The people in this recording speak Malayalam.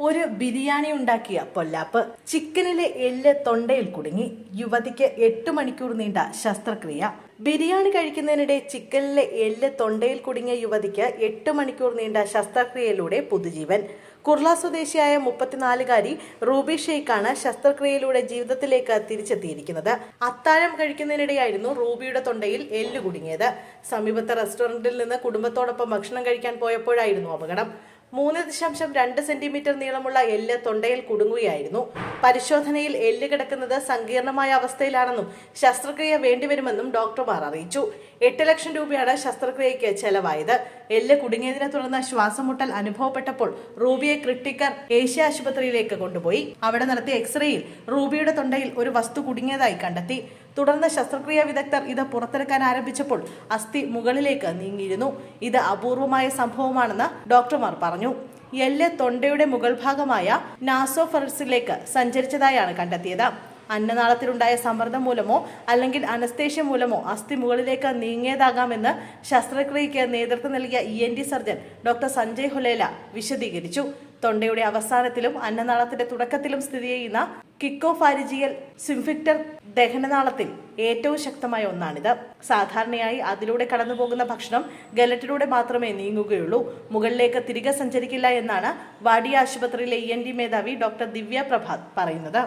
ഒരു ബിരിയാണി ഉണ്ടാക്കിയ പൊല്ലാപ്പ്. ചിക്കനിലെ എല്ല് തൊണ്ടയിൽ കുടുങ്ങി. യുവതിക്ക് 8 മണിക്കൂർ നീണ്ട ശസ്ത്രക്രിയ. ബിരിയാണി കഴിക്കുന്നതിനിടെ ചിക്കനിലെ എല്ല് തൊണ്ടയിൽ കുടുങ്ങിയ യുവതിക്ക് 8 മണിക്കൂർ നീണ്ട ശസ്ത്രക്രിയയിലൂടെ പുതുജീവൻ. കുർള സ്വദേശിയായ 34-കാരി റൂബി ഷെയ്ഖാണ് ശസ്ത്രക്രിയയിലൂടെ ജീവിതത്തിലേക്ക് തിരിച്ചെത്തിയിരിക്കുന്നത്. അത്താഴം കഴിക്കുന്നതിനിടെയായിരുന്നു റൂബിയുടെ തൊണ്ടയിൽ എല്ല് കുടുങ്ങിയത്. സമീപത്തെ റെസ്റ്റോറന്റിൽ നിന്ന് കുടുംബത്തോടൊപ്പം ഭക്ഷണം കഴിക്കാൻ പോയപ്പോഴായിരുന്നു അപകടം. 3.2 സെന്റിമീറ്റർ നീളമുള്ള എല്ല് തൊണ്ടയിൽ കുടുങ്ങുകയായിരുന്നു. പരിശോധനയിൽ എല്ല് കിടക്കുന്നത് സങ്കീർണമായ അവസ്ഥയിലാണെന്നും ശസ്ത്രക്രിയ വേണ്ടിവരുമെന്നും ഡോക്ടർമാർ അറിയിച്ചു. 8 ലക്ഷം രൂപയാണ് ശസ്ത്രക്രിയയ്ക്ക് ചെലവായത്. എല്ല് കുടുങ്ങിയതിനെ തുടർന്ന് ശ്വാസമുട്ടൽ അനുഭവപ്പെട്ടപ്പോൾ റൂബിയെ ക്രിട്ടിക്കൽ ഏഷ്യ ആശുപത്രിയിലേക്ക് കൊണ്ടുപോയി. അവിടെ നടത്തിയ എക്സ്റേയിൽ റൂബിയുടെ തൊണ്ടയിൽ ഒരു വസ്തു കുടുങ്ങിയതായി കണ്ടെത്തി. തുടർന്ന് ശസ്ത്രക്രിയാ വിദഗ്ധർ ഇത് പുറത്തെടുക്കാൻ ആരംഭിച്ചപ്പോൾ അസ്ഥി മുകളിലേക്ക് നീങ്ങിയിരുന്നു. ഇത് അപൂർവമായ സംഭവമാണെന്ന് ഡോക്ടർമാർ പറഞ്ഞു. എല്ല് തൊണ്ടയുടെ മുകൾ ഭാഗമായ നാസോഫറസിലേക്ക് സഞ്ചരിച്ചതായാണ് കണ്ടെത്തിയത്. അന്നനാളത്തിലുണ്ടായ സമ്മർദ്ദം മൂലമോ അല്ലെങ്കിൽ അനസ്തേഷ്യ മൂലമോ അസ്ഥി മുകളിലേക്ക് നീങ്ങിയതാകാമെന്ന് ശസ്ത്രക്രിയയ്ക്ക് നേതൃത്വം നൽകിയ ENT സർജൻ ഡോക്ടർ സഞ്ജയ് ഹൊലേല വിശദീകരിച്ചു. തൊണ്ടയുടെ അവസാനത്തിലും അന്നനാളത്തിന്റെ തുടക്കത്തിലും സ്ഥിതി ചെയ്യുന്ന കിക്കോഫാരിജിയൽ സിംഫിക്ടർ ദഹനനാളത്തിൽ ഏറ്റവും ശക്തമായ ഒന്നാണിത്. സാധാരണയായി അതിലൂടെ കടന്നുപോകുന്ന ഭക്ഷണം ഗലറ്റിലൂടെ മാത്രമേ നീങ്ങുകയുള്ളൂ. മുകളിലേക്ക് തിരികെ സഞ്ചരിക്കില്ല എന്നാണ് വാഡിയ ആശുപത്രിയിലെ ENT മേധാവി ഡോക്ടർ ദിവ്യ പ്രഭാത് പറയുന്നത്.